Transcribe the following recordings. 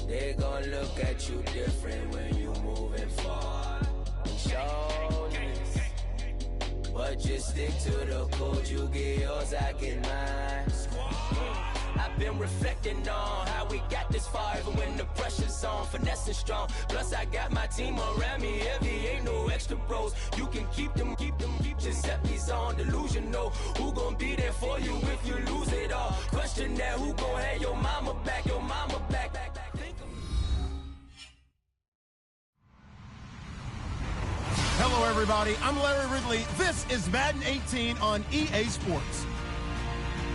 They gon' look at you different when you moving forward. Show this, but just stick to the code. You get yours, I get mine. I've been reflecting on how we got this far, even when the pressure's on, finessing strong. Plus I got my team around me heavy, ain't no extra bros. You can keep them, just set these on delusional. Who gon' be there for you if you lose it all? Question that, who gon' have your mama back, your mama back. Hello, everybody. I'm Larry Ridley. This is Madden 18 on EA Sports.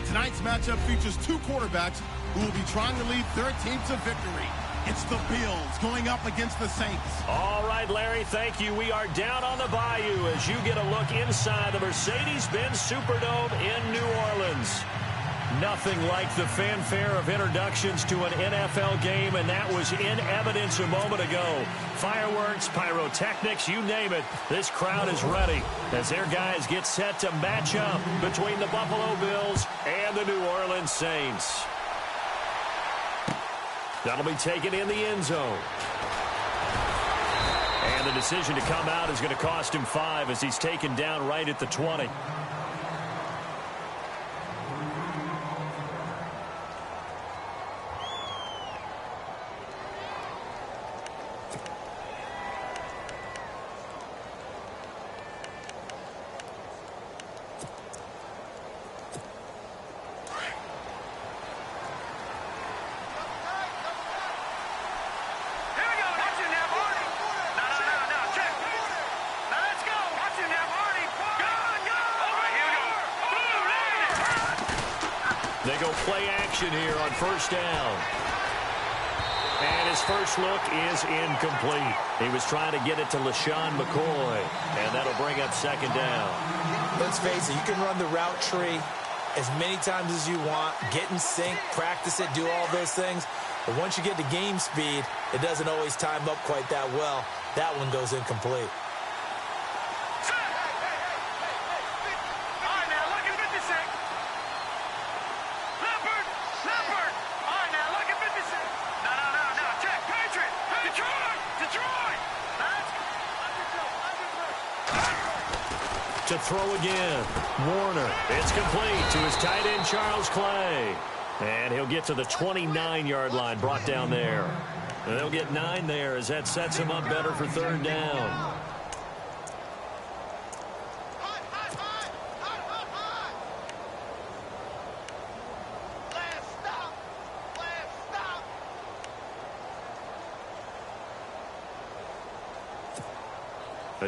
Tonight's matchup features two quarterbacks who will be trying to lead their team to victory. It's the Bills going up against the Saints. All right, Larry, thank you. We are down on the bayou as you get a look inside the Mercedes-Benz Superdome in New Orleans. Nothing like the fanfare of introductions to an NFL game, and that was in evidence a moment ago. Fireworks, pyrotechnics, you name it. This crowd is ready as their guys get set to match up between the Buffalo Bills and the New Orleans Saints. That'll be taken in the end zone. And the decision to come out is going to cost him 5 as he's taken down right at the 20. They go play action here on first down. And his first look is incomplete. He was trying to get it to LaShawn McCoy, and that'll bring up second down. Let's face it, you can run the route tree as many times as you want, get in sync, practice it, do all those things. But once you get to game speed, it doesn't always time up quite that well. That one goes incomplete. To throw again. Warner. It's complete to his tight end, Charles Clay. And he'll get to the 29-yard line, brought down there. And they'll get 9 there as that sets him up better for third down.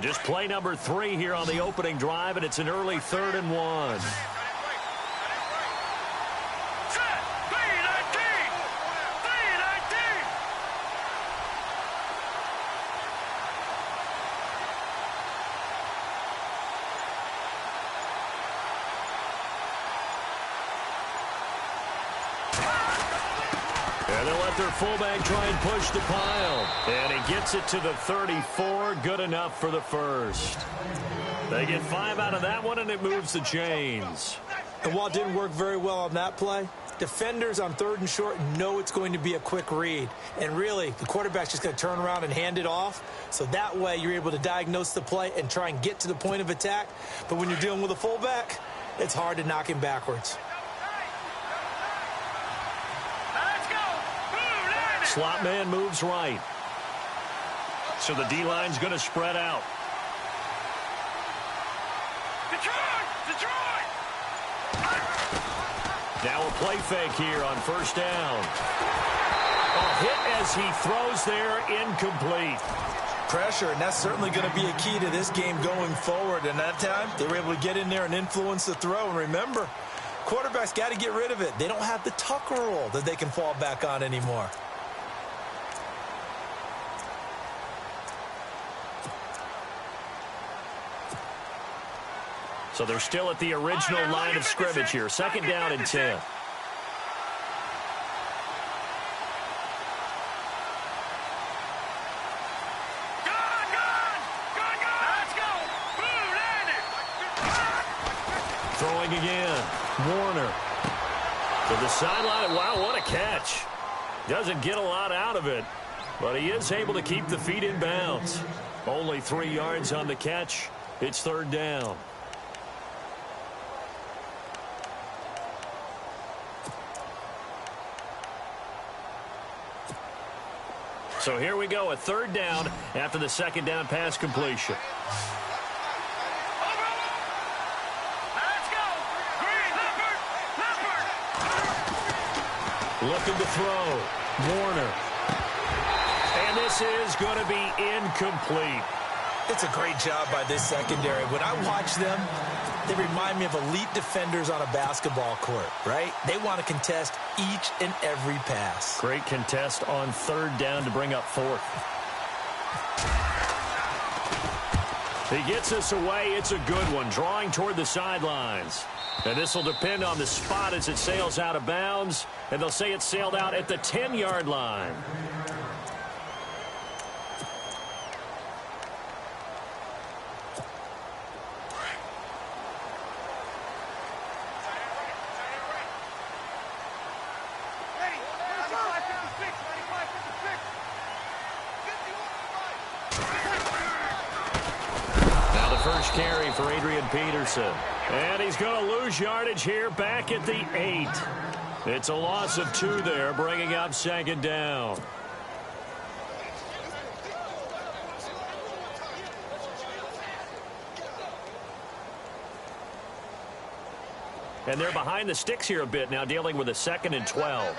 Just play number 3 here on the opening drive, and it's an early 3rd and 1. And they'll let their fullback try and push the pile. And he gets it to the 34. Good enough for the first. They get 5 out of that one, and it moves the chains. And while it didn't work very well on that play, defenders on 3rd and short know it's going to be a quick read. And really, the quarterback's just going to turn around and hand it off. So that way, you're able to diagnose the play and try and get to the point of attack. But when you're dealing with a fullback, it's hard to knock him backwards. Slot man moves right. So the D-line's going to spread out. Now a play fake here on first down. A hit as he throws there, incomplete. Pressure, and that's certainly going to be a key to this game going forward. And that time, they were able to get in there and influence the throw. And remember, quarterbacks got to get rid of it. They don't have the Tucker rule that they can fall back on anymore. So they're still at the original line of scrimmage here. 2nd down and 10. Throwing again. Warner. To the sideline. Wow, what a catch. Doesn't get a lot out of it, but he is able to keep the feet in bounds. Only 3 yards on the catch. It's third down. So here we go, a third down after the second down pass completion. Looking to throw. Warner. And this is going to be incomplete. It's a great job by this secondary. When I watch them, they remind me of elite defenders on a basketball court, right? They want to contest each and every pass. Great contest on third down to bring up fourth. He gets us away. It's a good one, drawing toward the sidelines. And this will depend on the spot as it sails out of bounds. And they'll say it sailed out at the 10-yard line. First carry for Adrian Peterson. And he's going to lose yardage here back at the 8. It's a loss of 2 there, bringing up second down. And they're behind the sticks here a bit now, dealing with a 2nd and 12.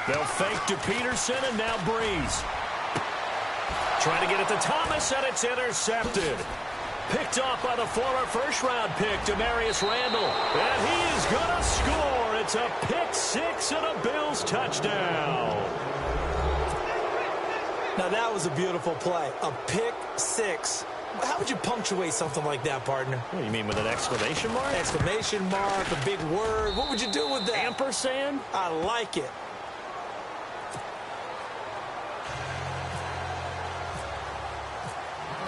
They'll fake to Peterson, and now Breeze. Trying to get it to Thomas, and it's intercepted. Picked off by the former first-round pick, Demarius Randall. And he is going to score. It's a pick 6 and a Bills touchdown. Now, that was a beautiful play. A pick 6. How would you punctuate something like that, partner? What, you mean with an exclamation mark? Exclamation mark, a big word. What would you do with that? Ampersand? I like it.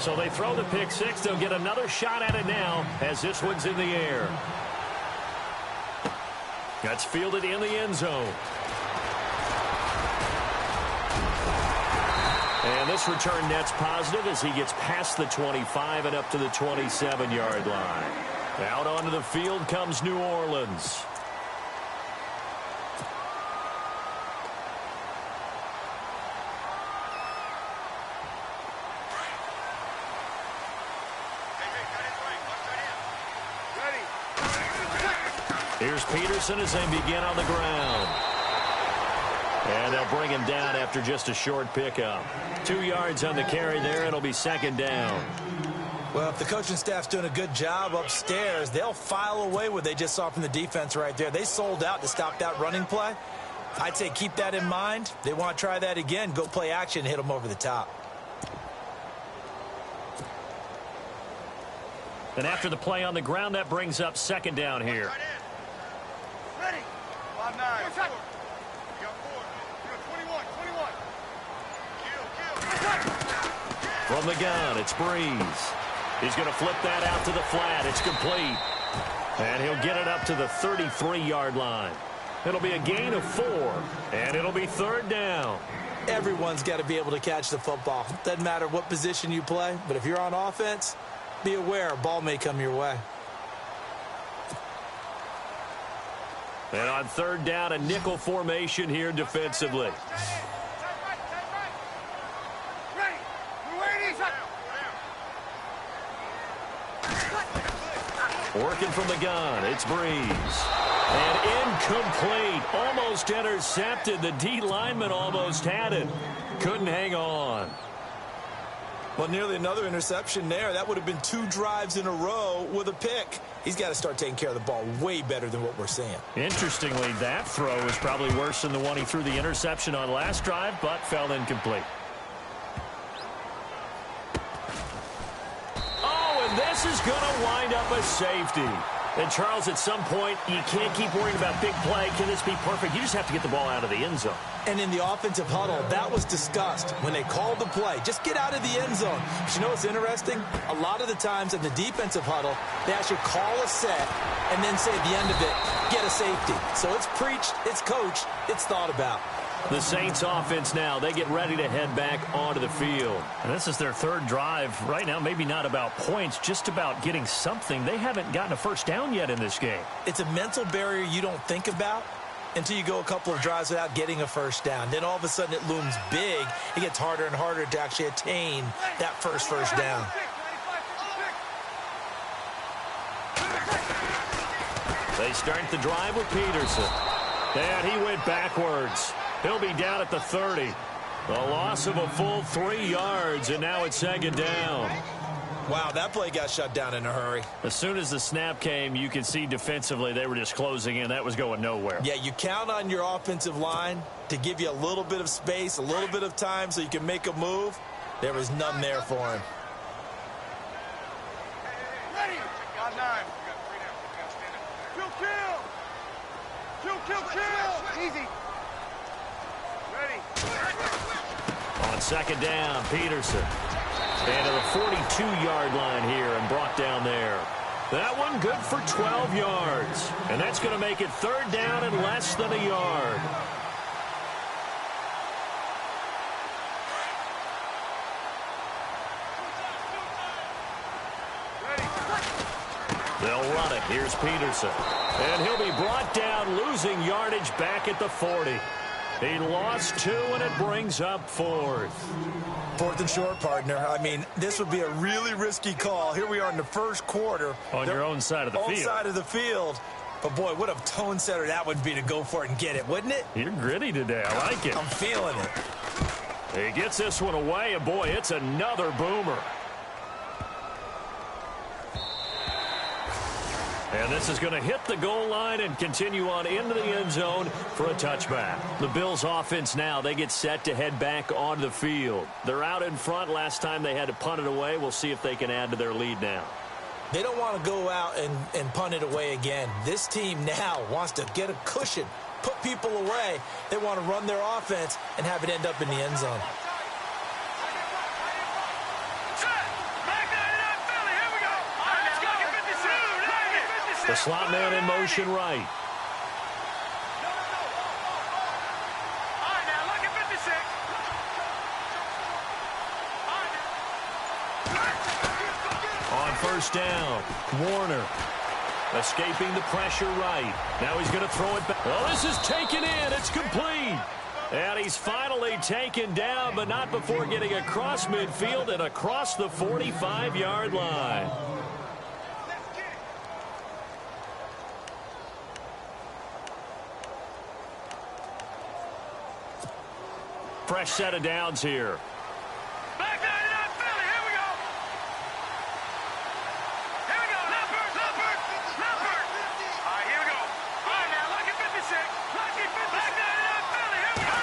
So they throw the pick 6. They'll get another shot at it now as this one's in the air. That's fielded in the end zone. And this return net's positive as he gets past the 25 and up to the 27-yard line. Out onto the field comes New Orleans. Here's Peterson as they begin on the ground. And they'll bring him down after just a short pickup. 2 yards on the carry there. It'll be second down. Well, if the coaching staff's doing a good job upstairs, they'll file away what they just saw from the defense right there. They sold out to stop that running play. I'd say keep that in mind. They want to try that again. Go play action and hit them over the top. And after the play on the ground, that brings up second down here. Ready. 5-9. You got 4. You got 21. From the gun, it's Breeze. He's going to flip that out to the flat. It's complete. And he'll get it up to the 33-yard line. It'll be a gain of 4, and it'll be third down. Everyone's got to be able to catch the football. Doesn't matter what position you play, but if you're on offense, be aware a ball may come your way. And on third down, a nickel formation here defensively. Working from the gun, it's Breeze. And incomplete, almost intercepted. The D lineman almost had it. Couldn't hang on. Well, nearly another interception there. That would have been 2 drives in a row with a pick. He's got to start taking care of the ball way better than what we're seeing. Interestingly, that throw is probably worse than the one he threw the interception on last drive, but fell incomplete. Oh, and this is going to wind up a safety. And, Charles, at some point, you can't keep worrying about big play. Can this be perfect? You just have to get the ball out of the end zone. And in the offensive huddle, that was discussed when they called the play. Just get out of the end zone. But you know what's interesting? A lot of the times in the defensive huddle, they actually call a set and then say at the end of it, get a safety. So it's preached, it's coached, it's thought about. The Saints offense now, they get ready to head back onto the field. And this is their third drive. Right now, maybe not about points, just about getting something. They haven't gotten a first down yet in this game. It's a mental barrier you don't think about until you go a couple of drives without getting a first down. Then all of a sudden it looms big. It gets harder and harder to actually attain that first down. They start the drive with Peterson. And he went backwards. He'll be down at the 30. A loss of a full 3 yards, and now it's second down. Wow, that play got shut down in a hurry. As soon as the snap came, you could see defensively they were just closing in. That was going nowhere. Yeah, you count on your offensive line to give you a little bit of space, a little bit of time so you can make a move. There was none there for him. Ready. Got 9. Kill. Easy. Ready. On second down, Peterson. And to the 42-yard line here and brought down there. That one good for 12 yards. And that's going to make it third down and less than a yard. They'll run it. Here's Peterson. And he'll be brought down, losing yardage back at the 40. He lost 2, and it brings up 4th. 4th and short, partner. I mean, this would be a really risky call. Here we are in the first quarter. On your own side of the field. Own side of the field. But, boy, what a tone setter that would be to go for it and get it, wouldn't it? You're gritty today. I like it. I'm feeling it. He gets this one away, and, boy, it's another boomer. And this is going to hit the goal line and continue on into the end zone for a touchback. The Bills offense now, they get set to head back onto the field. They're out in front. Last time they had to punt it away. We'll see if they can add to their lead now. They don't want to go out and punt it away again. This team now wants to get a cushion, put people away. They want to run their offense and have it end up in the end zone. The slot man in motion right. On first down, Warner escaping the pressure right. Now he's going to throw it back. Well, this is taken in. It's complete. And he's finally taken down, but not before getting across midfield and across the 45-yard line. Fresh set of downs here. Back down to that Philly. Here we go. Here we go. Leopard. All right, here we go. All right, now, lucky 56. Lucky 56. Back down to that Philly. Here we go.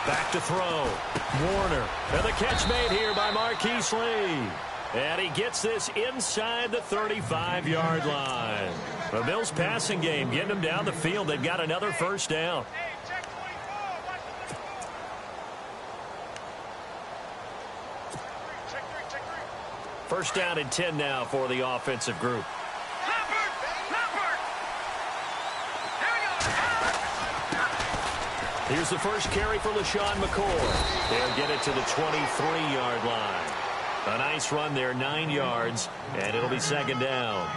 Back to throw. Warner. And the catch made here by Marquise Lee. And he gets this inside the 35-yard line. The Bills passing game getting them down the field. They've got another first down. First down and 10 now for the offensive group. Here's the first carry for LaShawn McCoy. They'll get it to the 23-yard line. A nice run there, 9 yards, and it'll be second down.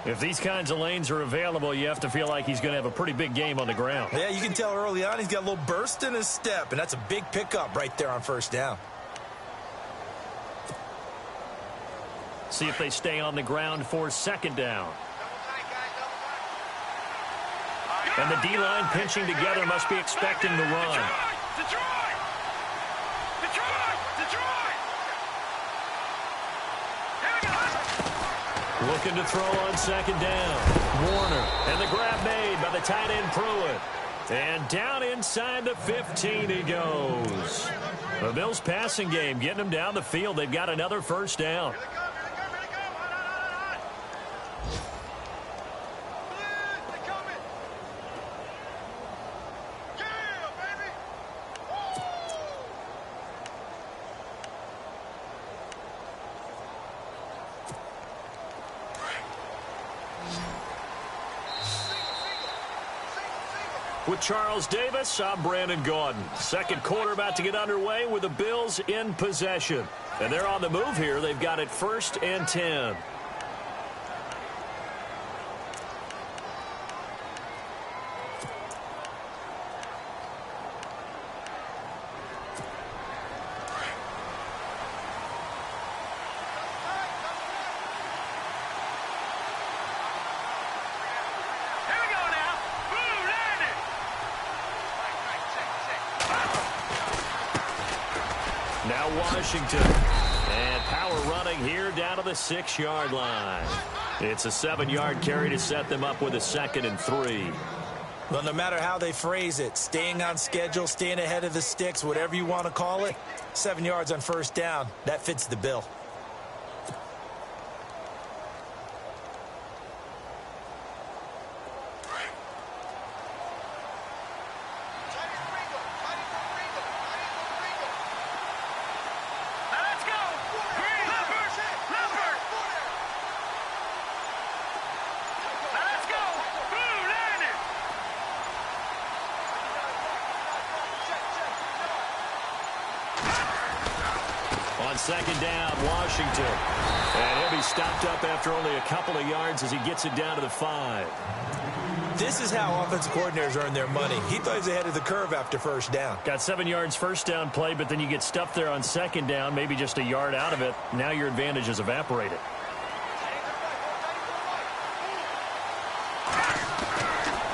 If these kinds of lanes are available, you have to feel like he's going to have a pretty big game on the ground. Yeah, you can tell early on he's got a little burst in his step, and that's a big pickup right there on first down. See if they stay on the ground for second down. And the D-line pinching together must be expecting the run. Detroit! Here we go. Looking to throw on second down. Warner. And the grab made by the tight end Pruitt. And down inside the 15 he goes. The Bills passing game getting them down the field. They've got another first down. With Charles Davis, I'm Brandon Gaudin. Second quarter about to get underway with the Bills in possession. And they're on the move here. They've got it 1st and 10. Now Washington. And power running here down to the 6-yard line. It's a 7-yard carry to set them up with a 2nd and 3. Well, no matter how they phrase it, staying on schedule, staying ahead of the sticks, whatever you want to call it, 7 yards on 1st down, that fits the bill. On 2nd down, Washington. And he'll be stopped up after only a couple of yards as he gets it down to the 5. This is how offensive coordinators earn their money. He thought he was ahead of the curve after 1st down. Got 7 yards 1st down play, but then you get stuffed there on 2nd down, maybe just a yard out of it. Now your advantage is evaporated.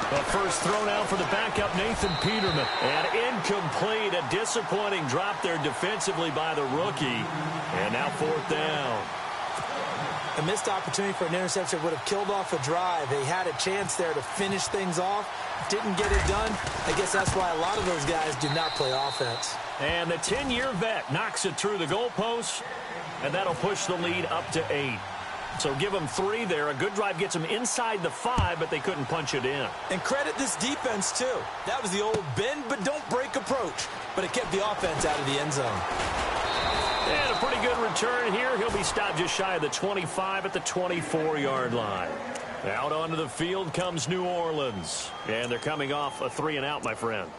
The first throw now for the backup, Nathan Peterman. And incomplete, a disappointing drop there defensively by the rookie. And now 4th down. A missed opportunity for an interception would have killed off a drive. They had a chance there to finish things off. Didn't get it done. I guess that's why a lot of those guys do not play offense. And the 10-year vet knocks it through the goalpost. And that'll push the lead up to 8. So give them 3 there. A good drive gets them inside the 5, but they couldn't punch it in. And credit this defense, too. That was the old bend but don't break approach. But it kept the offense out of the end zone. And a pretty good return here. He'll be stopped just shy of the 25 at the 24-yard line. Out onto the field comes New Orleans. And they're coming off a 3-and-out, my friend.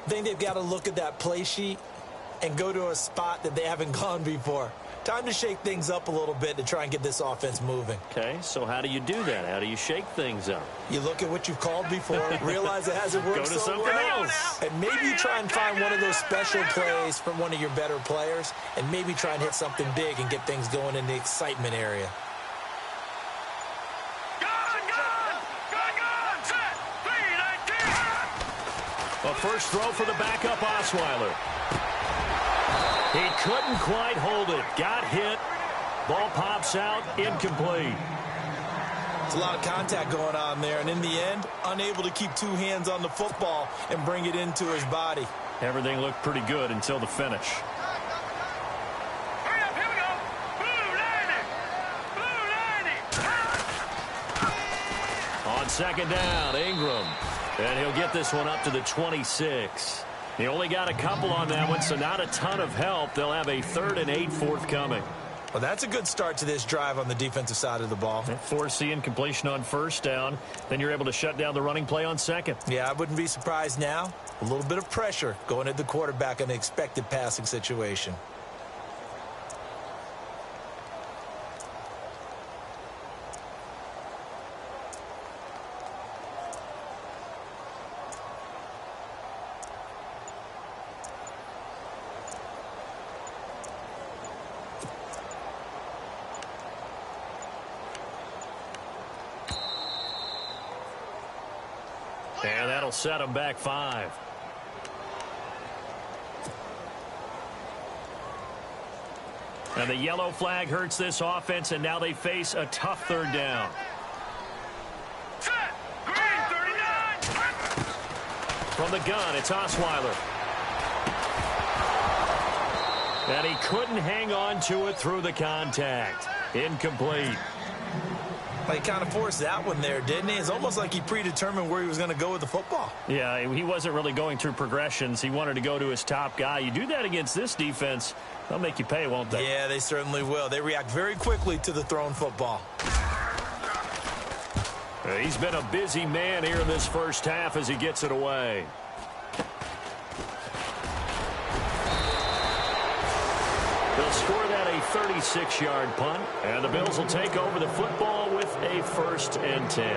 I think they've got to look at that play sheet and go to a spot that they haven't gone before. Time to shake things up a little bit to try and get this offense moving. Okay, so how do you do that? How do you shake things up? You look at what you've called before, realize it hasn't worked Go to so something well, else. and maybe you try and find one of those special plays from one of your better players, and maybe try and hit something big and get things going in the excitement area. A first throw for the backup Osweiler. He couldn't quite hold it. Got hit. Ball pops out. Incomplete. There's a lot of contact going on there, and in the end, unable to keep 2 hands on the football and bring it into his body. Everything looked pretty good until the finish. Hurry up, here we go. Blue 90. On 2nd down, Ingram. And he'll get this one up to the 26. He only got a couple on that one, so not a ton of help. They'll have a 3rd and 8 forthcoming. Well, that's a good start to this drive on the defensive side of the ball. Force the incompletion on 1st down. Then you're able to shut down the running play on 2nd. Yeah, I wouldn't be surprised now. A little bit of pressure going at the quarterback in an expected passing situation. And that'll set them back 5. And the yellow flag hurts this offense, and now they face a tough 3rd down. Set. Green 39. From the gun, it's Osweiler. And he couldn't hang on to it through the contact. Incomplete. Well, he kind of forced that one there, didn't he? It's almost like he predetermined where he was going to go with the football. Yeah, he wasn't really going through progressions. He wanted to go to his top guy. You do that against this defense, they'll make you pay, won't they? Yeah, they certainly will. They react very quickly to the thrown football. He's been a busy man here in this first half as he gets it away. They'll score that a 36-yard punt, and the Bills will take over the football with a 1st and 10.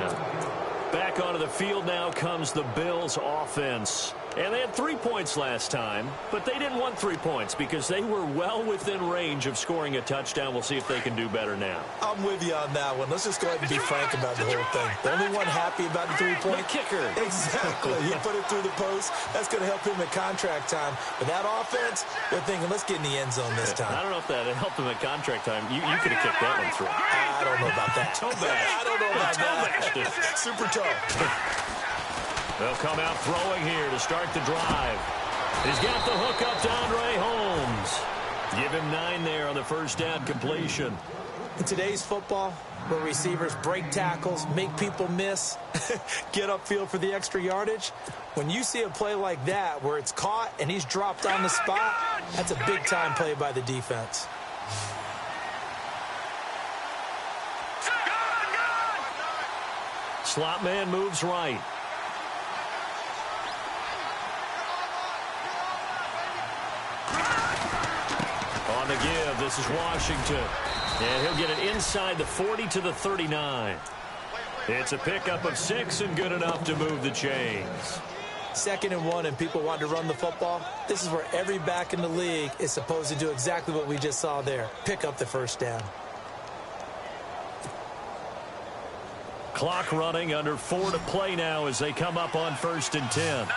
Back onto the field now comes the Bills offense. And they had 3 points last time, but they didn't want 3 points because they were well within range of scoring a touchdown. We'll see if they can do better now. I'm with you on that one. Let's just go ahead and be frank about the whole thing. The only one happy about the 3-point kicker. Exactly. He put it through the post. That's going to help him at contract time. But that offense, they're thinking, let's get in the end zone this time. I don't know if that helped him at contract time. You could have kicked that one through. I don't know about that. Toe bash. I don't know about that. Super toe. They'll come out throwing here to start the drive. He's got the hook up to Andre Holmes. Give him 9 there on the first down completion. In today's football, where receivers break tackles, make people miss, get upfield for the extra yardage, when you see a play like that where it's caught and he's dropped on the spot, that's a big-time play by the defense. Slot man moves right. On the give, this is Washington. And he'll get it inside the 40 to the 39. It's a pickup of 6 and good enough to move the chains. 2nd and 1 and people want to run the football. This is where every back in the league is supposed to do exactly what we just saw there. Pick up the first down. Clock running, under 4 to play now as they come up on 1st and 10.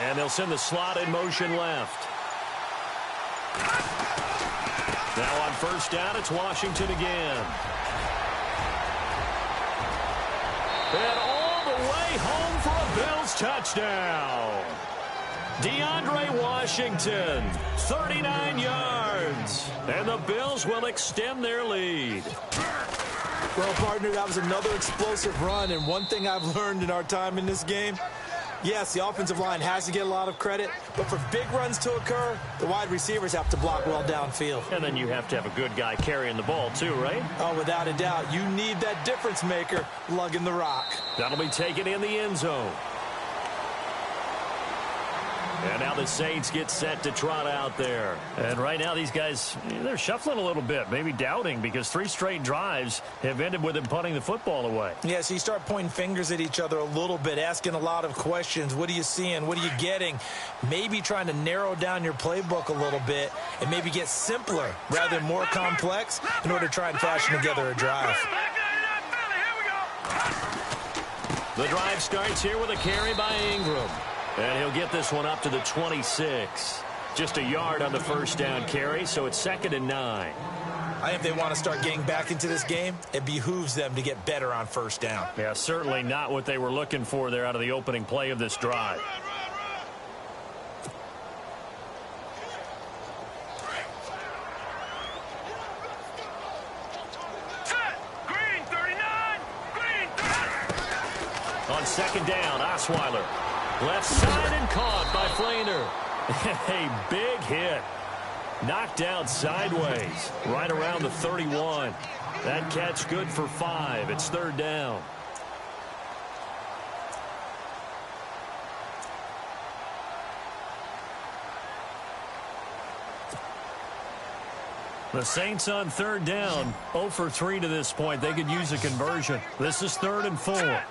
And they'll send the slot in motion left. Now on 1st down, it's Washington again. And all the way home for a Bills touchdown. DeAndre Washington, 39 yards. And the Bills will extend their lead. Well, partner, that was another explosive run. And one thing I've learned in our time in this game, yes, the offensive line has to get a lot of credit, but for big runs to occur, the wide receivers have to block well downfield. And then you have to have a good guy carrying the ball too, right? Oh, without a doubt. You need that difference maker lugging the rock. That'll be taken in the end zone. And now the Saints get set to trot out there. And right now these guys, they're shuffling a little bit, maybe doubting, because 3 straight drives have ended with them punting the football away. Yeah, so you start pointing fingers at each other a little bit, asking a lot of questions. What are you seeing? What are you getting? Maybe trying to narrow down your playbook a little bit and maybe get simpler rather than more complex in order to try and fashion together a drive. The drive starts here with a carry by Ingram. And he'll get this one up to the 26. Just a yard on the first down carry, so it's 2nd and 9. I think if they want to start getting back into this game, it behooves them to get better on first down. Yeah, certainly not what they were looking for there out of the opening play of this drive. On 2nd down, Osweiler. Left side and caught by Flainer. A big hit. Knocked out sideways right around the 31. That catch good for 5. It's 3rd down. The Saints on 3rd down. 0 for 3 to this point. They could use a conversion. This is 3rd and 4.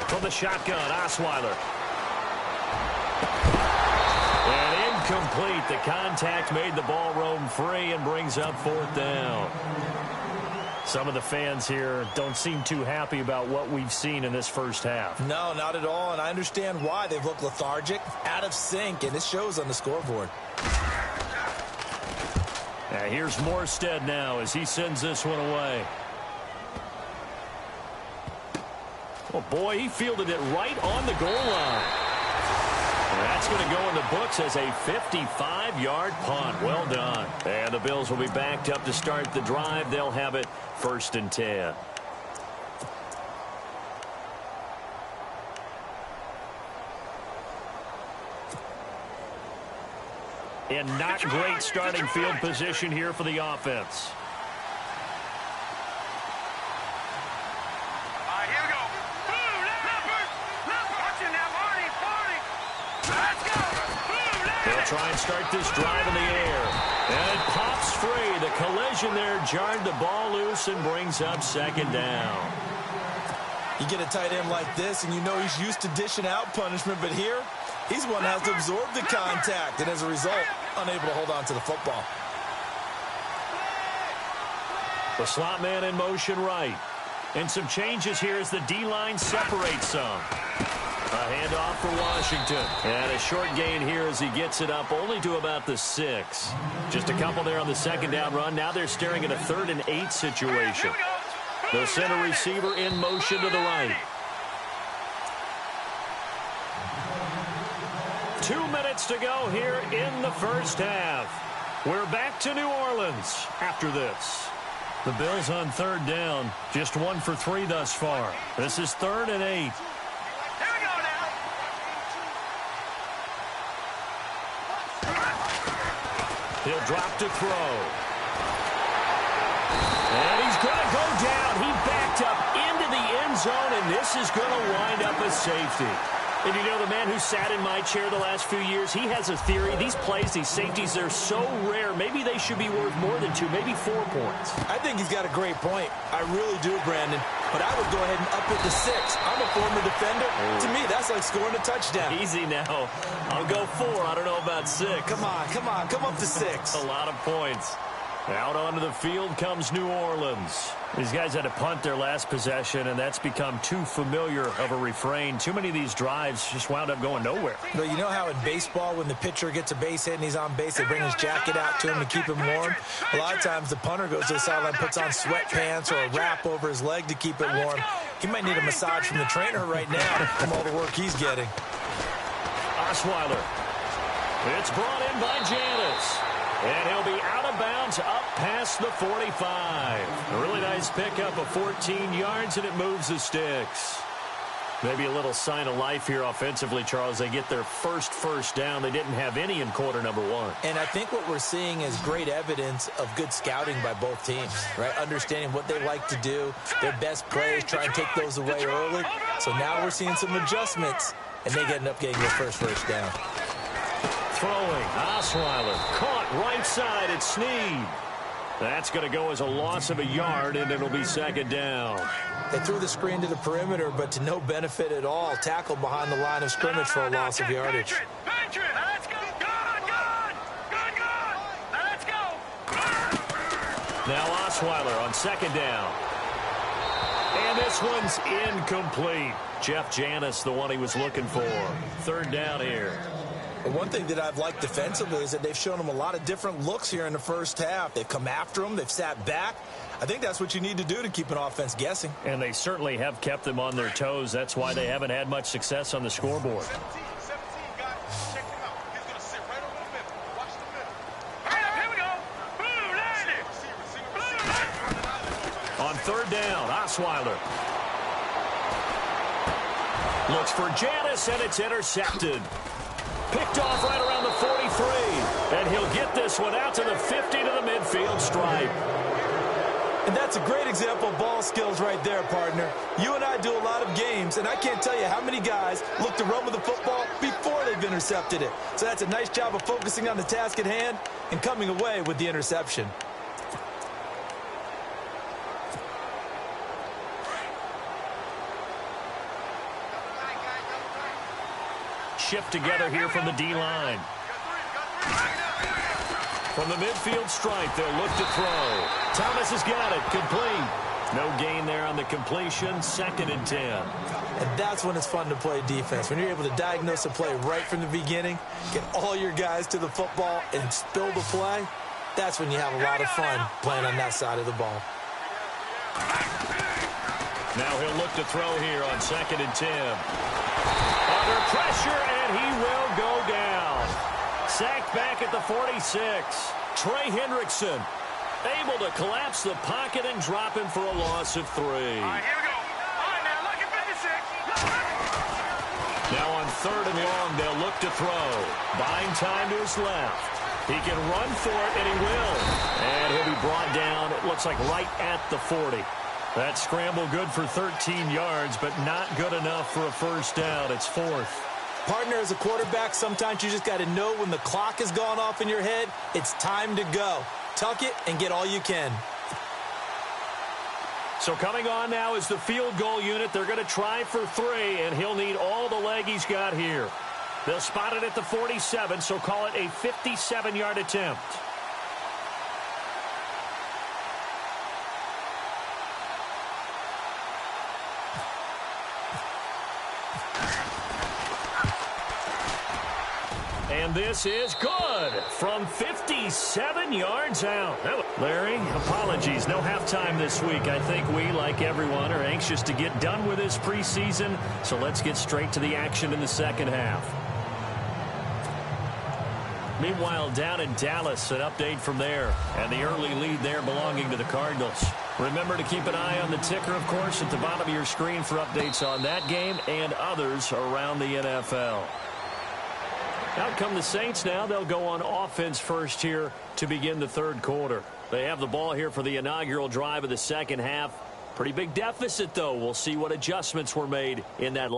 From the shotgun, Osweiler. And incomplete. The contact made the ball roam free and brings up 4th down. Some of the fans here don't seem too happy about what we've seen in this first half. No, not at all, and I understand why. They've looked lethargic, out of sync, and it shows on the scoreboard. Now here's Morstead now as he sends this one away. Oh, boy, he fielded it right on the goal line. And that's going to go in the books as a 55-yard punt. Well done. And the Bills will be backed up to start the drive. They'll have it 1st and 10. And not great starting field position here for the offense. Here we go. Boom, Leopard. Watch it now, Marty. Let's go. Boom, They'll try and start this drive in the air. And it pops free. The collision there jarred the ball loose and brings up second down. You get a tight end like this, and you know he's used to dishing out punishment, but here, he's one that has to absorb the contact, and as a result, unable to hold on to the football. The slot man in motion right. And some changes here as the D-line separates some. A handoff for Washington. And a short gain here as he gets it up only to about the 6. Just a couple there on the second down run. Now they're staring at a 3rd and 8 situation. The center receiver in motion to the right. 2 minutes to go here in the first half. We're back to New Orleans after this. The Bills on 3rd down. Just 1 for 3 thus far. This is 3rd and 8. Here we go now. He'll drop to throw. And he's going to go down. He backed up into the end zone, and this is going to wind up a safety. And you know, the man who sat in my chair the last few years, he has a theory. These plays, these safeties, they're so rare. Maybe they should be worth more than 2, maybe 4 points. I think he's got a great point. I really do, Brandon. But I would go ahead and up it to 6. I'm a former defender. To me, that's like scoring a touchdown. Easy now. I'll go 4. I don't know about 6. Come on. Come up to 6. A lot of points. Out onto the field comes New Orleans. These guys had to punt their last possession, and that's become too familiar of a refrain. Too many of these drives just wound up going nowhere. But you know how in baseball, when the pitcher gets a base hit and he's on base, they bring his jacket out to him to keep him warm? A lot of times the punter goes to the sideline, puts on sweatpants or a wrap over his leg to keep it warm. He might need a massage from the trainer right now from all the work he's getting. Osweiler. It's brought in by Janis. And he'll be out of bounds up past the 45. A really nice pickup of 14 yards, and it moves the sticks. Maybe a little sign of life here offensively, Charles. They get their first down. They didn't have any in quarter number 1. And I think what we're seeing is great evidence of good scouting by both teams, right? Understanding what they like to do, their best plays, try and take those away early. So now we're seeing some adjustments, and they end up getting their first down. Throwing, Osweiler, caught right side, it's Snead. That's going to go as a loss of a yard, and it'll be second down. They threw the screen to the perimeter, but to no benefit at all. Tackled behind the line of scrimmage for a loss of yardage. Let's go. Good. Let's go. Now Osweiler on second down. And this one's incomplete. Jeff Janis, the one he was looking for. 3rd down here. But one thing that I've liked defensively is that they've shown him a lot of different looks here in the first half. They've come after him. They've sat back. I think that's what you need to do to keep an offense guessing. And they certainly have kept them on their toes. That's why they haven't had much success on the scoreboard. 17, guys. Check him out. He's going to sit right over the middle. Watch the middle. Here we go. Boom, landed. On 3rd down, Osweiler. Looks for Janis, and it's intercepted. Picked off right around the 43. And he'll get this one out to the 50 to the midfield stripe. And that's a great example of ball skills right there, partner. You and I do a lot of games, and I can't tell you how many guys look to run with the football before they've intercepted it. So that's a nice job of focusing on the task at hand and coming away with the interception. Shift together here from the D-line. From the midfield stripe, they'll look to throw. Thomas has got it, complete. No gain there on the completion, 2nd and 10. And that's when it's fun to play defense. When you're able to diagnose a play right from the beginning, get all your guys to the football and spill the play, that's when you have a lot of fun playing on that side of the ball. Now he'll look to throw here on 2nd and 10. Under pressure, and he will go down. Sacked back at the 46. Trey Hendrickson able to collapse the pocket and drop him for a loss of 3. All right, here we go. All right, now, look at 56. Now on 3rd and long, they'll look to throw. Buying time to his left. He can run for it, and he will. And he'll be brought down, it looks like right at the 40. That scramble good for 13 yards, but not good enough for a first down. It's fourth. Partner, as a quarterback, sometimes you just got to know when the clock has gone off in your head, it's time to go. Tuck it and get all you can. So coming on now is the field goal unit. They're going to try for 3, and he'll need all the leg he's got here. They'll spot it at the 47, so call it a 57-yard attempt. And this is good from 57 yards out. Larry, apologies. No halftime this week. I think we, like everyone, are anxious to get done with this preseason. So let's get straight to the action in the second half. Meanwhile, down in Dallas, an update from there. And the early lead there belonging to the Cardinals. Remember to keep an eye on the ticker, of course, at the bottom of your screen for updates on that game and others around the NFL. Out come the Saints now. They'll go on offense first here to begin the third quarter. They have the ball here for the inaugural drive of the second half. Pretty big deficit, though. We'll see what adjustments were made in that.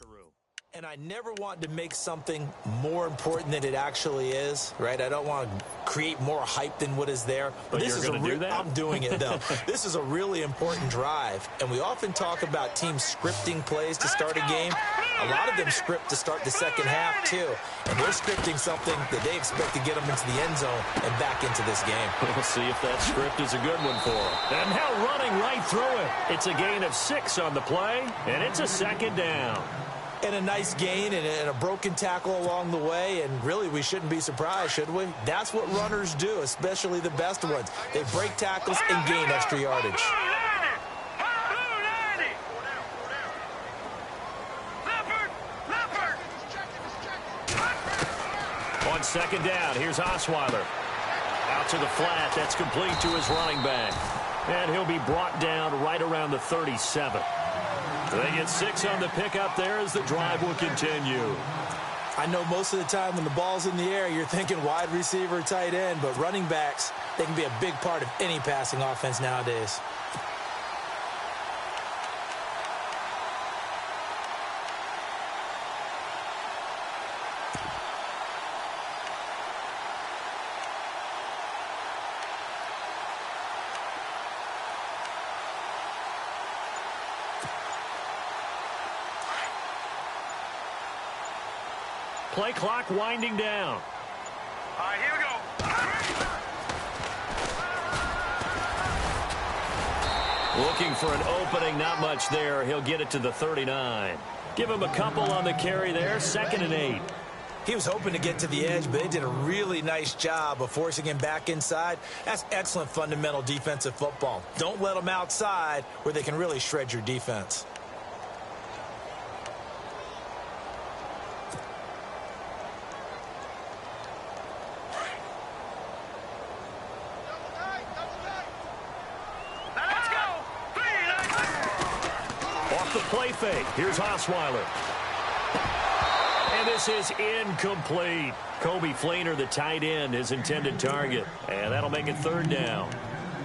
Room. And I never want to make something more important than it actually is, right? I don't want to create more hype than what is there. But this is do that? I'm doing it, though. This is a really important drive. And we often talk about teams scripting plays to start a game. A lot of them script to start the second half, too. And they're scripting something that they expect to get them into the end zone and back into this game. We'll see if that script is a good one for them. And now running right through it. It's a gain of 6 on the play, and it's a second down. And a nice gain and a broken tackle along the way, and really we shouldn't be surprised, should we? That's what runners do, especially the best ones. They break tackles and gain extra yardage. On second down, here's Osweiler. Out to the flat, that's complete to his running back. And he'll be brought down right around the 37. They get 6 on the pickup there as the drive will continue. I know most of the time when the ball's in the air, you're thinking wide receiver, tight end, but running backs, they can be a big part of any passing offense nowadays. Play clock winding down. All right, here we go. Looking for an opening, not much there. He'll get it to the 39. Give him a couple on the carry there, 2nd and 8. He was hoping to get to the edge, but they did a really nice job of forcing him back inside. That's excellent fundamental defensive football. Don't let them outside where they can really shred your defense. Play fake. Here's Osweiler. And this is incomplete. Kobe Fleener, the tight end, his intended target. And that'll make it 3rd down.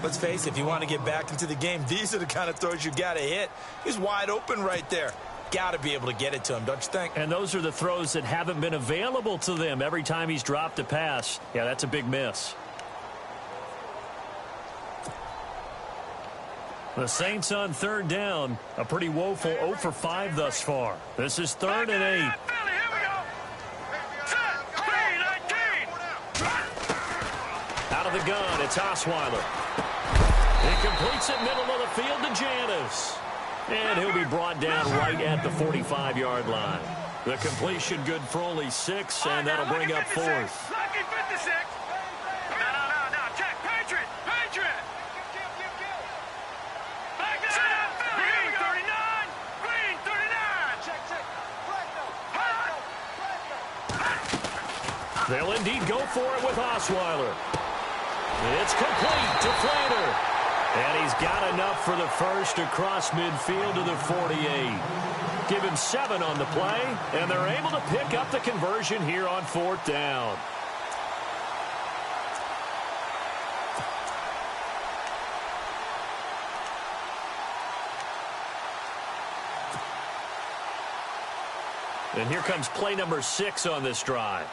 Let's face it, if you want to get back into the game, these are the kind of throws you got to hit. He's wide open right there. Got to be able to get it to him, don't you think? And those are the throws that haven't been available to them every time he's dropped a pass. Yeah, that's a big miss. The Saints on 3rd down, a pretty woeful 0 for 5 thus far. This is 3rd and 8. of the gun. It's Osweiler. He completes it middle of the field to Janis. And he'll be brought down right at the 45-yard line. The completion good for only 6, and that'll bring up 4th. Lucky 56. No. Check. Patriot. Back down. Green 39. Green 39. Check. They'll indeed go for it with Osweiler. It's complete to Flander. And he's got enough for the first across midfield to the 48. Give him 7 on the play, and they're able to pick up the conversion here on 4th down. And here comes play number 6 on this drive.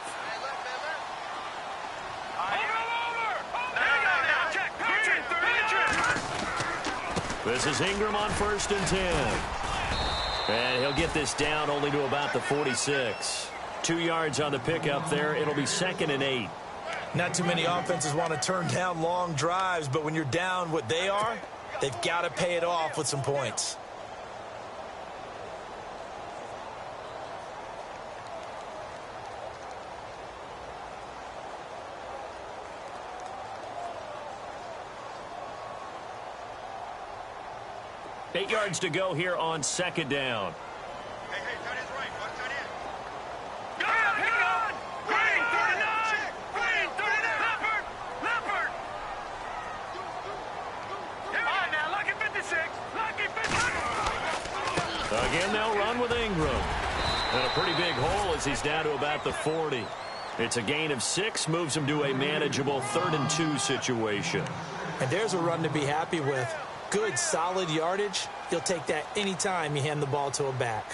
This is Ingram on 1st and 10. And he'll get this down only to about the 46. 2 yards on the pickup there. It'll be 2nd and 8. Not too many offenses want to turn down long drives, but when you're down what they are, they've got to pay it off with some points. Eight yards to go here on 2nd down. Hey, tight end's right. Watch tight end. Gun! Green 39! Green 39! Leopard! All right, now, lucky 56. Lucky 56. Again, they'll run with Ingram. And a pretty big hole as he's down to about the 40. It's a gain of 6, moves him to a manageable 3rd and 2 situation. And there's a run to be happy with. Good, solid yardage. You'll take that anytime you hand the ball to a back.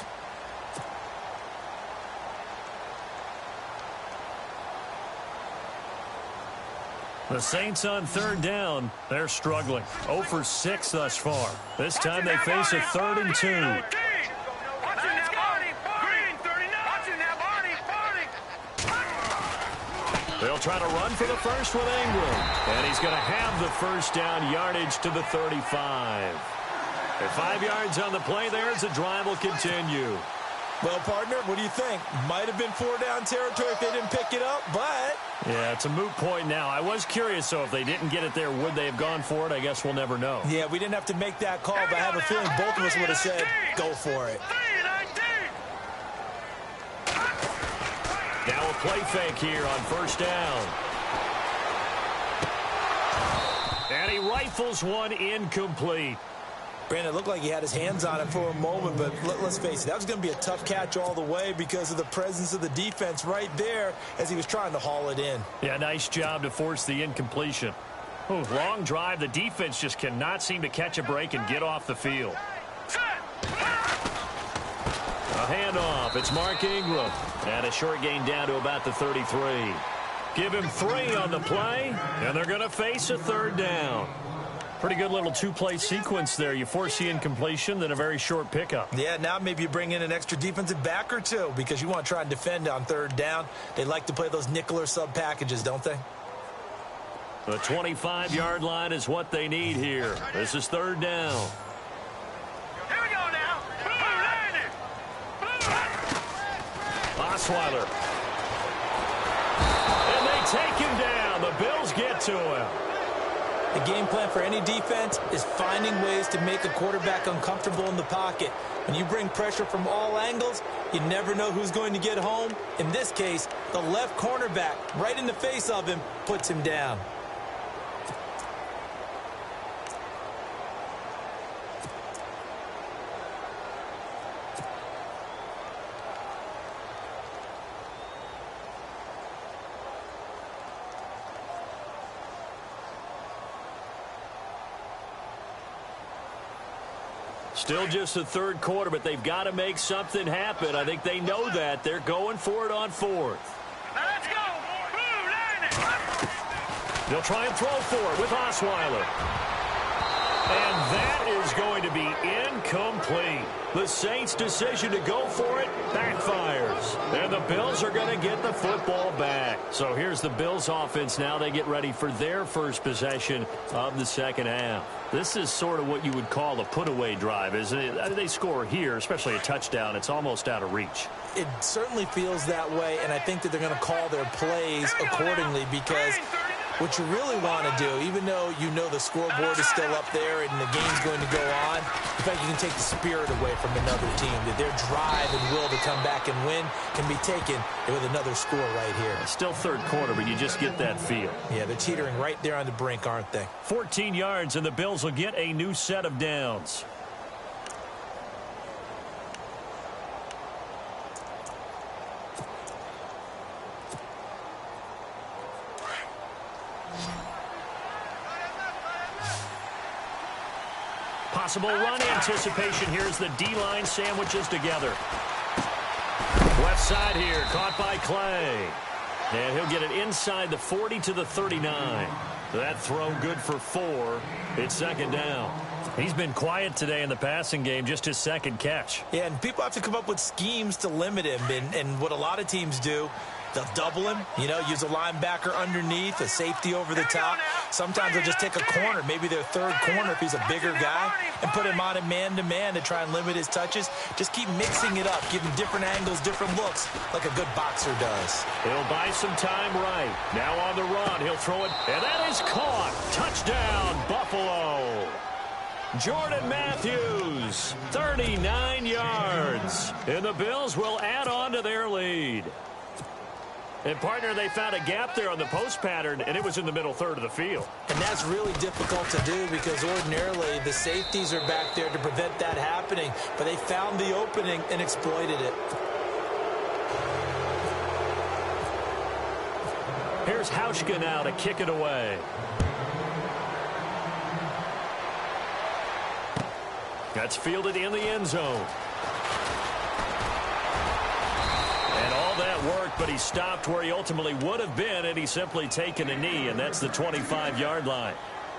The Saints on 3rd down. They're struggling. 0 for 6 thus far. This time they face a 3rd and 2. They'll try to run for the first with Ingram. And he's going to have the first down yardage to the 35. At 5 yards on the play there as the drive will continue. Well, partner, what do you think? Might have been 4-down territory if they didn't pick it up, but... Yeah, it's a moot point now. I was curious, so if they didn't get it there, would they have gone for it? I guess we'll never know. Yeah, we didn't have to make that call, but I have a feeling both of us would have said, go for it. Now a play fake here on 1st down. And he rifles one incomplete. Brandon, it looked like he had his hands on it for a moment, but let's face it, that was going to be a tough catch all the way because of the presence of the defense right there as he was trying to haul it in. Yeah, nice job to force the incompletion. Ooh, long drive. The defense just cannot seem to catch a break and get off the field. A handoff. It's Mark Ingram. And a short gain down to about the 33. Give him 3 on the play, and they're going to face a 3rd down. Pretty good little 2-play sequence there. You force the incompletion, then a very short pickup. Yeah, now maybe you bring in an extra defensive back or 2 because you want to try and defend on 3rd down. They like to play those nickel or sub packages, don't they? The 25-yard line is what they need here. This is 3rd down. Here we go now. Osweiler. And they take him down. The Bills get to him. The game plan for any defense is finding ways to make a quarterback uncomfortable in the pocket. When you bring pressure from all angles, you never know who's going to get home. In this case, the left cornerback, right in the face of him, puts him down. Still just the 3rd quarter, but they've got to make something happen. I think they know that. They're going for it on 4th. Let's go. They'll try and throw for it with Osweiler. And that is going to be incomplete. The Saints' decision to go for it backfires. And the Bills are going to get the football back. So here's the Bills offense now. They get ready for their first possession of the second half. This is sort of what you would call a put-away drive, isn't it? They score here, especially a touchdown. It's almost out of reach. It certainly feels that way, and I think that they're going to call their plays accordingly, because what you really want to do, even though you know the scoreboard is still up there and the game's going to go on, in fact, you can take the spirit away from another team, that their drive and will to come back and win can be taken with another score right here. Still third quarter, but you just get that feel. Yeah, they're teetering right there on the brink, aren't they? 14 yards, and the Bills will get a new set of downs. Possible run anticipation. Here's the D-line sandwiches together. Left side here, caught by Clay. And he'll get it inside the 40 to the 39. That throw good for 4. It's second down. He's been quiet today in the passing game, just his second catch. Yeah, and people have to come up with schemes to limit him. And what a lot of teams do, they'll double him, use a linebacker underneath, a safety over the top. Sometimes they'll just take a corner, maybe their third corner if he's a bigger guy, and put him on a man-to-man to try and limit his touches. Just keep mixing it up, giving different angles, different looks, like a good boxer does. He'll buy some time right. Now on the run, he'll throw it, and that is caught. Touchdown, Buffalo. Jordan Matthews, 39 yards. And the Bills will add on to their lead. And, partner, they found a gap there on the post pattern, and it was in the middle third of the field. And that's really difficult to do, because ordinarily the safeties are back there to prevent that happening. But they found the opening and exploited it. Here's Hauschka now to kick it away. That's fielded in the end zone. And all that work, but he stopped where he ultimately would have been had he simply taken a knee, and that's the 25-yard line.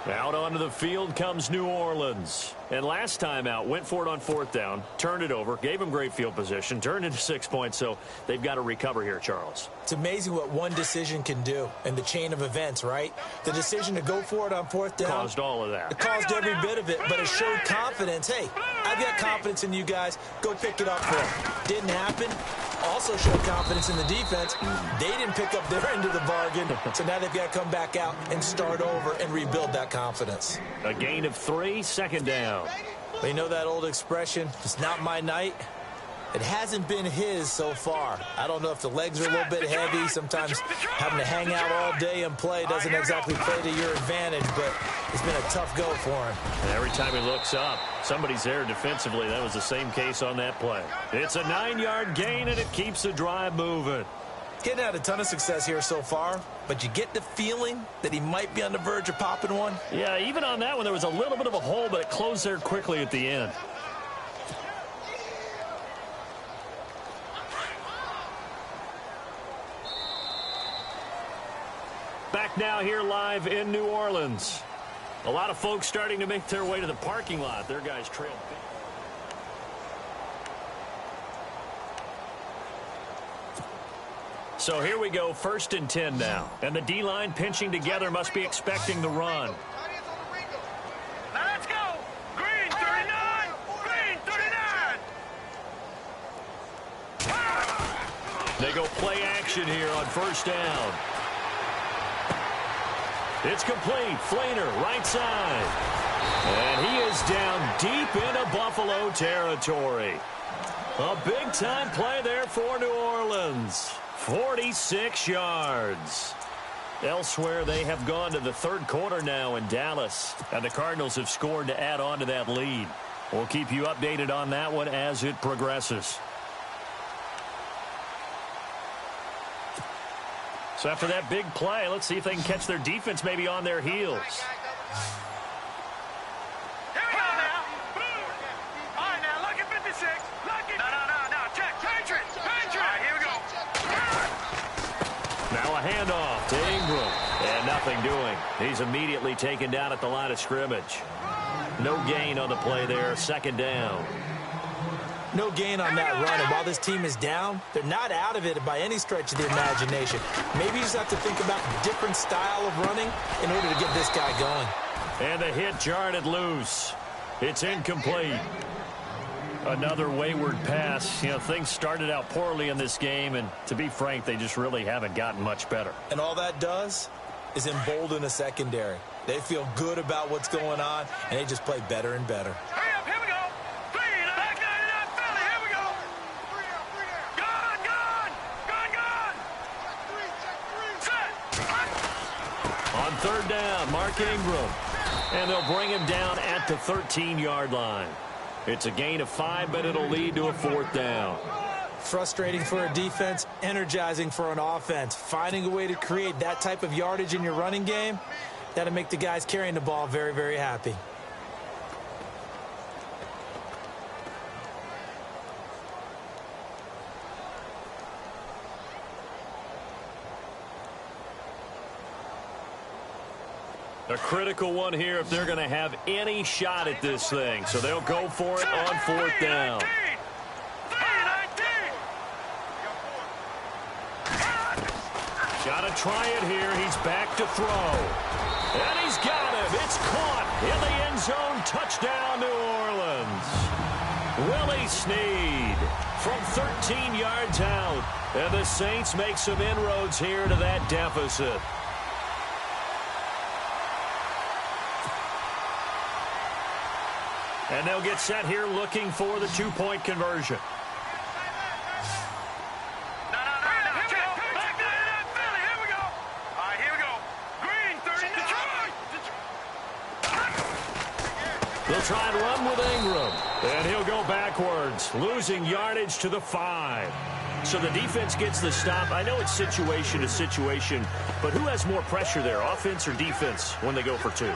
Out onto the field comes New Orleans. And last time out, went for it on fourth down, turned it over, gave him great field position, turned into 6 points, so they've got to recover here, Charles. It's amazing what one decision can do in the chain of events, right? The decision to go for it on fourth down caused all of that. It caused every bit of it, but it showed confidence. Hey, I've got confidence in you guys. Go pick it up for them. Didn't happen. Also showed confidence in the defense. They didn't pick up their end of the bargain, so now they've got to come back out and start over and rebuild that confidence. A gain of 3, second down. But you know that old expression, it's not my night? It hasn't been his so far. I don't know if the legs are a little bit heavy. Sometimes having to hang out all day and play doesn't exactly play to your advantage, but it's been a tough go for him. And every time he looks up, somebody's there defensively. That was the same case on that play. It's a 9-yard gain, and it keeps the drive moving. Getting had a ton of success here so far, but you get the feeling that he might be on the verge of popping one. Yeah, even on that one, there was a little bit of a hole, but it closed there quickly at the end. Back now here live in New Orleans. A lot of folks starting to make their way to the parking lot. Their guys trailed. So here we go, 1st and 10 now. And the D-line pinching together must be expecting the run. Now let's go. Green 39. Green 39. They go play action here on 1st down. It's complete. Flainer, right side. And he is down deep into Buffalo territory. A big-time play there for New Orleans. 46 yards. Elsewhere, they have gone to the third quarter now in Dallas. And the Cardinals have scored to add on to that lead. We'll keep you updated on that one as it progresses. So after that big play, let's see if they can catch their defense maybe on their heels. Here we go now. All right, now, look at 56. Look at... No. Check. Patriots. All right, here we go. Now a handoff to Ingram. And nothing doing. He's immediately taken down at the line of scrimmage. No gain on the play there. Second down. No gain on that run, and while this team is down, they're not out of it by any stretch of the imagination. Maybe you just have to think about a different style of running in order to get this guy going. And the hit jarred it loose. It's incomplete. Another wayward pass. You know, things started out poorly in this game, and to be frank, they just really haven't gotten much better. And all that does is embolden a secondary. They feel good about what's going on, and they just play better and better. Hurry up, here we go. Three, back 99, Philly, here we go. Gone, gone, gone, gone. Set. On third down, Mark Ingram. And they'll bring him down at the 13-yard line. It's a gain of 5, but it'll lead to a fourth down. Frustrating for a defense, energizing for an offense. Finding a way to create that type of yardage in your running game, that'll make the guys carrying the ball very, very happy. A critical one here if they're going to have any shot at this thing. So they'll go for it on fourth down. Got to try it here. He's back to throw. And he's got him. It's caught in the end zone. Touchdown, New Orleans. Willie Snead from 13 yards out. And the Saints make some inroads here to that deficit. And they'll get set here looking for the two-point conversion. They'll try and run with Ingram. And he'll go backwards, losing yardage to the 5. So the defense gets the stop. I know it's situation to situation, but who has more pressure there, offense or defense, when they go for 2?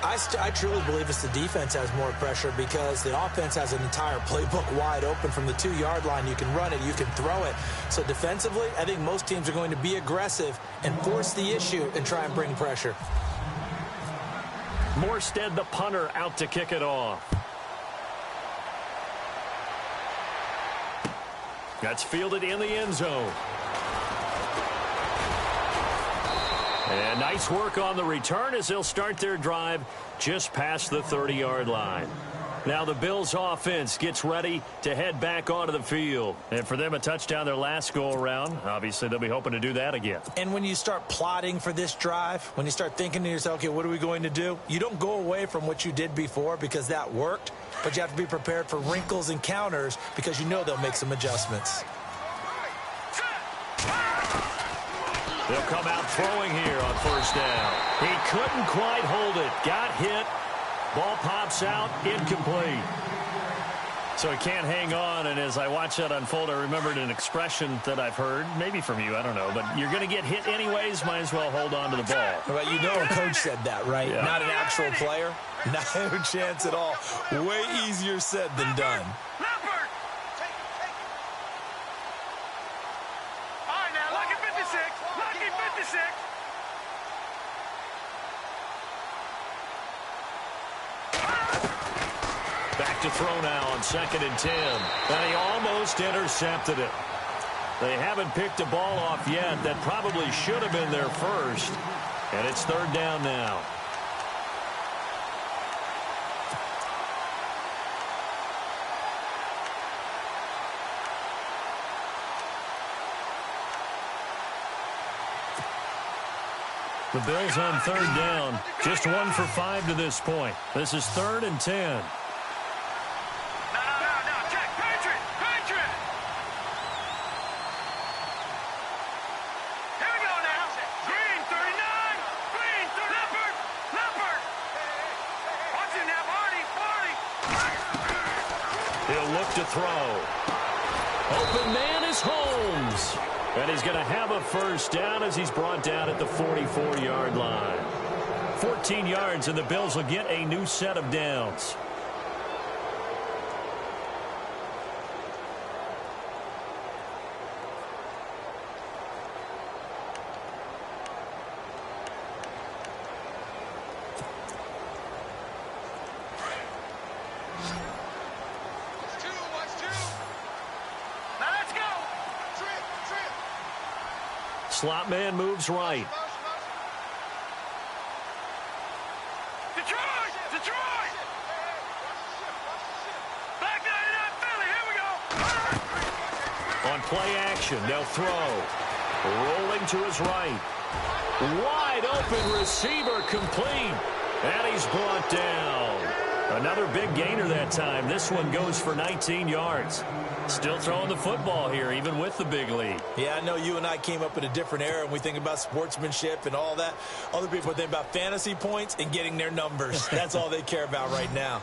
I truly believe it's the defense has more pressure because the offense has an entire playbook wide open from the 2-yard line. You can run it, you can throw it. So defensively, I think most teams are going to be aggressive and force the issue and try and bring pressure. Morstead, the punter, out to kick it off. That's fielded in the end zone. And nice work on the return as they'll start their drive just past the 30-yard line. Now the Bills offense gets ready to head back onto the field. And for them, a touchdown their last go-around. Obviously, they'll be hoping to do that again. And when you start plotting for this drive, when you start thinking to yourself, okay, what are we going to do? You don't go away from what you did before because that worked, but you have to be prepared for wrinkles and counters because you know they'll make some adjustments. They'll come out throwing here on first down. He couldn't quite hold it. Got hit. Ball pops out. Incomplete. So he can't hang on, and as I watch that unfold, I remembered an expression that I've heard, maybe from you, I don't know, but you're going to get hit anyways, might as well hold on to the ball. Well, you know a coach said that, right? Yeah. Not an actual player. No chance at all. Way easier said than done. Back to throw now on 2nd and 10. And he almost intercepted it. They haven't picked a ball off yet. That probably should have been their first. And it's 3rd down now. The Bills on 3rd down. Just 1 for 5 to this point. This is 3rd and 10. He'll look to throw. Open man is Holmes. And he's going to have a first down as he's brought down at the 44-yard line. 14 yards, and the Bills will get a new set of downs. slot man moves right. Detroit! Detroit! Back 99 Philly, here we go! On play action, they'll throw. Rolling to his right. Wide open receiver complete. And he's brought down. Another big gainer that time. This one goes for 19 yards. Still throwing the football here, even with the big lead. Yeah, I know you and I came up in a different era, and we think about sportsmanship and all that. Other people think about fantasy points and getting their numbers. That's all they care about right now.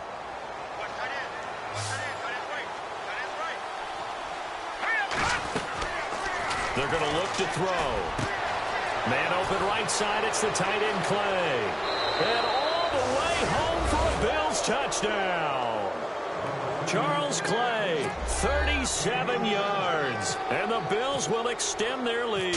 They're going to look to throw. Man open right side. It's the tight end Clay. And all the way home for a Bills touchdown. Charles Clay, 37 yards. And the Bills will extend their lead.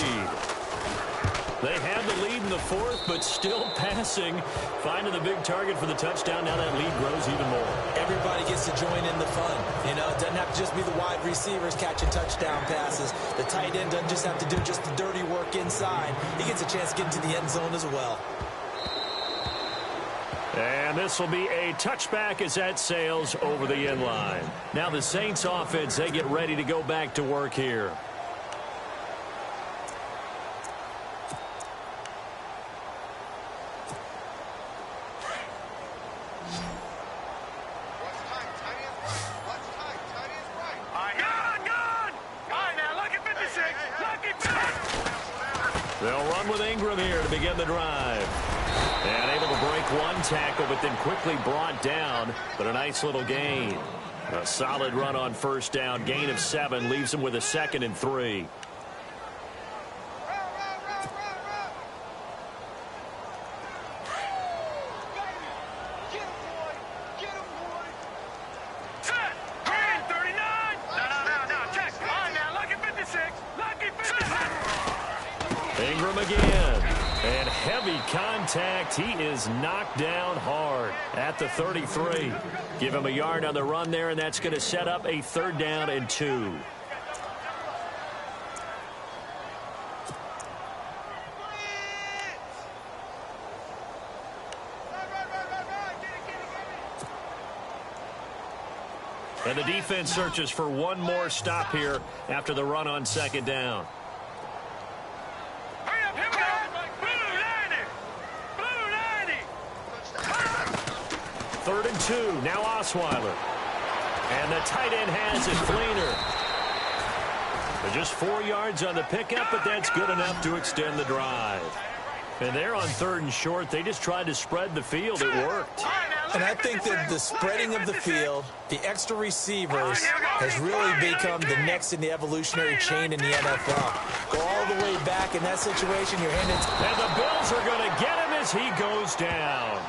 They had the lead in the fourth, but still passing. Finding the big target for the touchdown. Now that lead grows even more. Everybody gets to join in the fun. You know, it doesn't have to just be the wide receivers catching touchdown passes. The tight end doesn't just have to do just the dirty work inside. He gets a chance to get into the end zone as well. And this will be a touchback as that sails over the end line. Now the Saints offense, they get ready to go back to work here. They'll run with Ingram here to begin the drive. And able to break one tackle, but then quickly brought down. But a nice little gain. A solid run on first down. Gain of 7 leaves him with a 2nd and 3. Ingram again. And heavy contact. He is knocked down hard at the 33. Give him a yard on the run there, and that's going to set up a 3rd down and 2. And the defense searches for one more stop here after the run on 2nd down. 3rd and 2. Now Osweiler. And the tight end has it. Fleener. They're just 4 yards on the pickup, but that's good enough to extend the drive. And they're on 3rd and short. They just tried to spread the field. It worked. And I think that the spreading of the field, the extra receivers, has really become the next in the evolutionary chain in the NFL. Go all the way back in that situation. You're handed. And the Bills are going to get him as he goes down.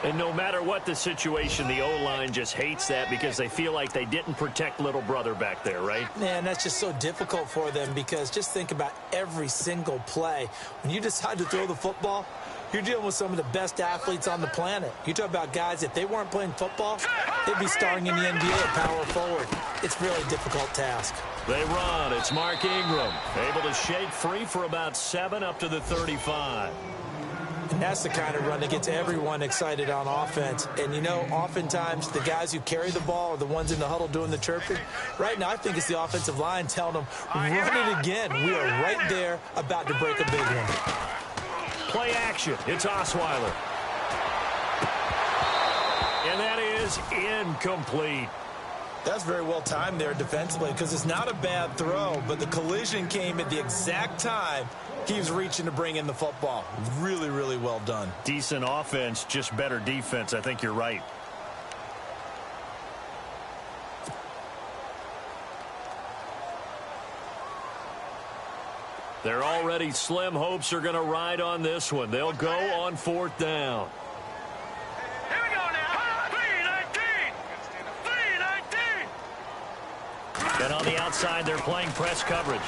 And no matter what the situation, the O-line just hates that because they feel like they didn't protect little brother back there, right? Man, that's just so difficult for them because just think about every single play. When you decide to throw the football, you're dealing with some of the best athletes on the planet. You talk about guys, if they weren't playing football, they'd be starring in the NBA at power forward. It's really a difficult task. They run. It's Mark Ingram. Able to shake free for about 7 up to the 35. And that's the kind of run that gets everyone excited on offense. And, you know, oftentimes the guys who carry the ball are the ones in the huddle doing the chirping. Right now, I think it's the offensive line telling them, run it again. We are right there about to break a big one. Play action. It's Osweiler. And that is incomplete. That's very well timed there defensively because it's not a bad throw, but the collision came at the exact time he was reaching to bring in the football. Really, really well done. Decent offense, just better defense. I think you're right. They're already slim hopes are going to ride on this one. They'll go on 4th down. Here we go now. 3-19. And on the outside, they're playing press coverage.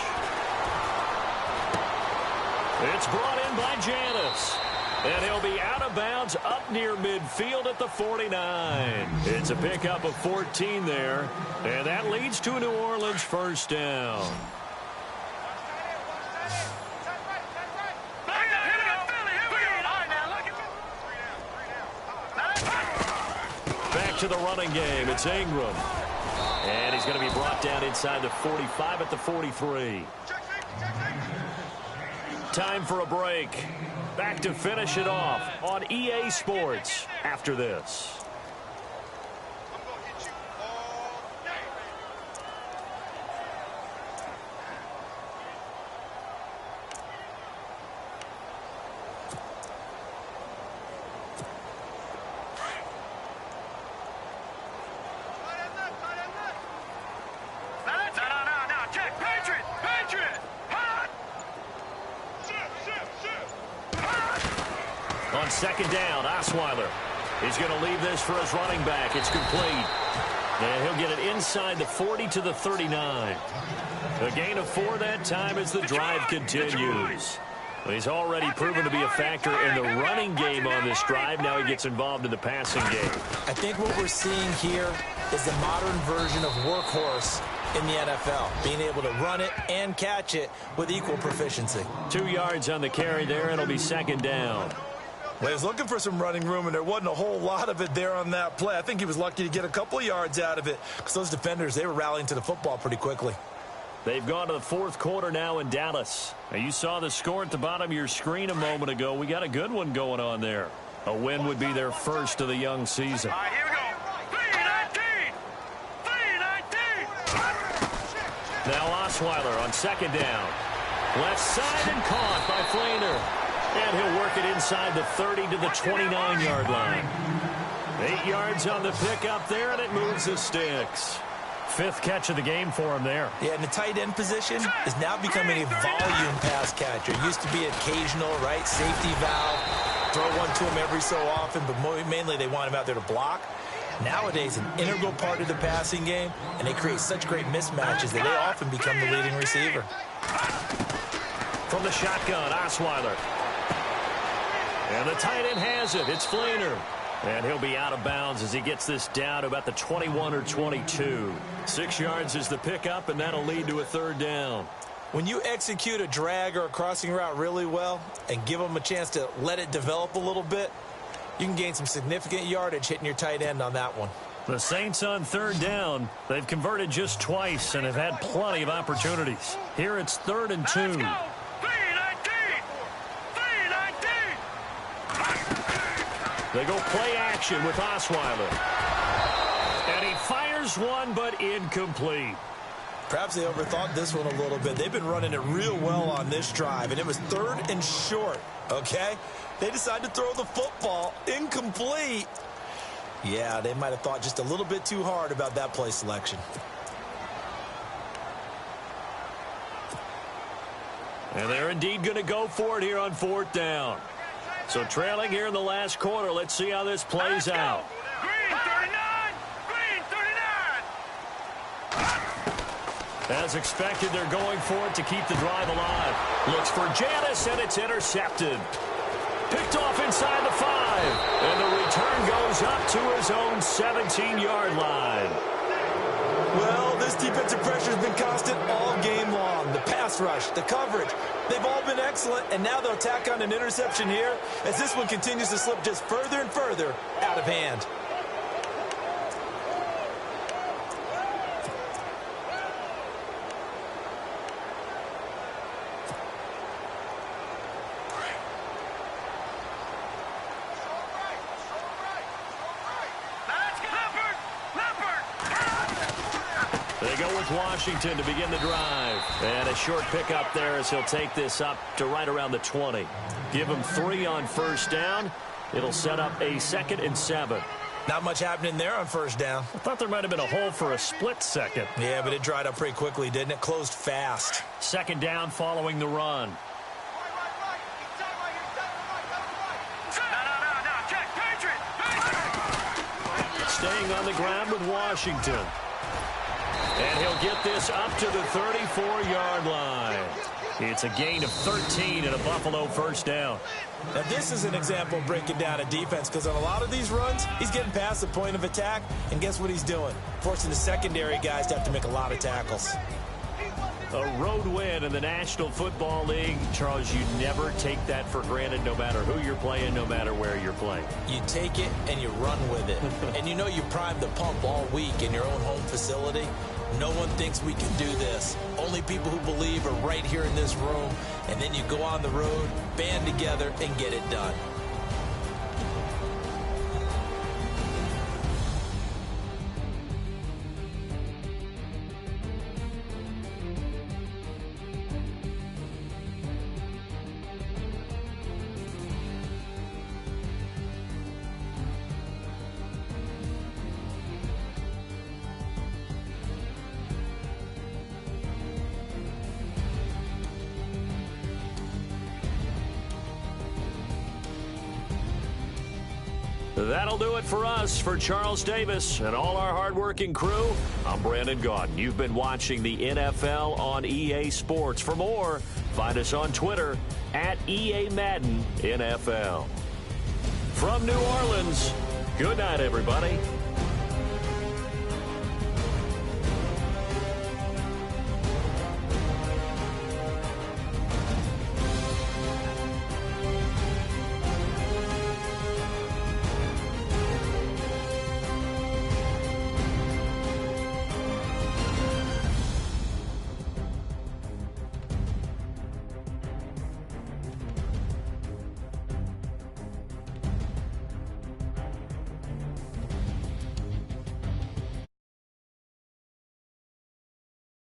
It's brought in by Janis. And he'll be out of bounds up near midfield at the 49. It's a pickup of 14 there. And that leads to a New Orleans 1st down. to the running game. It's Ingram. And he's going to be brought down inside the 45 at the 43. Time for a break. Back to finish it off on EA Sports after this. On second down, Osweiler. He's going to leave this for his running back. It's complete. And he'll get it inside the 40 to the 39. A gain of 4 that time as the drive continues. He's already proven to be a factor in the running game on this drive. Now he gets involved in the passing game. I think what we're seeing here is the modern version of workhorse in the NFL, being able to run it and catch it with equal proficiency. 2 yards on the carry there. It'll be second down. Well, he was looking for some running room, and there wasn't a whole lot of it there on that play. I think he was lucky to get a couple of yards out of it because those defenders, they were rallying to the football pretty quickly. They've gone to the fourth quarter now in Dallas. Now, you saw the score at the bottom of your screen a moment ago. We got a good one going on there. A win would be their first of the young season. All right, here we go. 3-19. 3-19. Now Osweiler on second down. Left side and caught by Flainer. And he'll work it inside the 30 to the 29-yard line. 8 yards on the pickup there, and it moves the sticks. 5th catch of the game for him there. Yeah, and the tight end position is now becoming a volume pass catcher. It used to be occasional, right? Safety valve. Throw one to him every so often, but mainly they want him out there to block. Nowadays, an integral part of the passing game, and they create such great mismatches that they often become the leading receiver. From the shotgun, Osweiler. And the tight end has it. It's Flainer. And he'll be out of bounds as he gets this down to about the 21 or 22. 6 yards is the pickup, and that'll lead to a third down. When you execute a drag or a crossing route really well and give them a chance to let it develop a little bit, you can gain some significant yardage hitting your tight end on that one. The Saints on third down. They've converted just twice and have had plenty of opportunities. Here it's 3rd and 2. They go play action with Osweiler. And he fires one, but incomplete. Perhaps they overthought this one a little bit. They've been running it real well on this drive, and it was 3rd and short, okay? They decided to throw the football incomplete. Yeah, they might have thought just a little bit too hard about that play selection. And they're indeed going to go for it here on 4th down. So trailing here in the last quarter. Let's see how this plays out. Green 39. Green 39. As expected, they're going for it to keep the drive alive. Looks for Janis, and it's intercepted. Picked off inside the 5. And the return goes up to his own 17-yard line. Well, this defensive pressure has been constant all game long. The pass rush, the coverage, they've all been excellent, and now they'll tack on an interception here as this one continues to slip just further and further out of hand. They go with Washington to begin the drive. And a short pickup there as he'll take this up to right around the 20. Give him 3 on first down. It'll set up a 2nd and 7. Not much happening there on first down. I thought there might have been a hole for a split second. Yeah, but it dried up pretty quickly, didn't it? Closed fast. 2nd down following the run. Staying on the ground with Washington. And he'll get this up to the 34-yard line. It's a gain of 13 and a Buffalo first down. Now, this is an example of breaking down a defense because on a lot of these runs, he's getting past the point of attack, and guess what he's doing? Forcing the secondary guys to have to make a lot of tackles. A road win in the National Football League. Charles, you never take that for granted, no matter who you're playing, no matter where you're playing. You take it and you run with it. And you know you primed the pump all week in your own home facility. No one thinks we can do this. Only people who believe are right here in this room. And then you go on the road, band together, and get it done. That'll do it for us. For Charles Davis and all our hardworking crew, I'm Brandon Gaudin. You've been watching the NFL on EA Sports. For more, find us on Twitter at EA Madden NFL. From New Orleans, good night, everybody.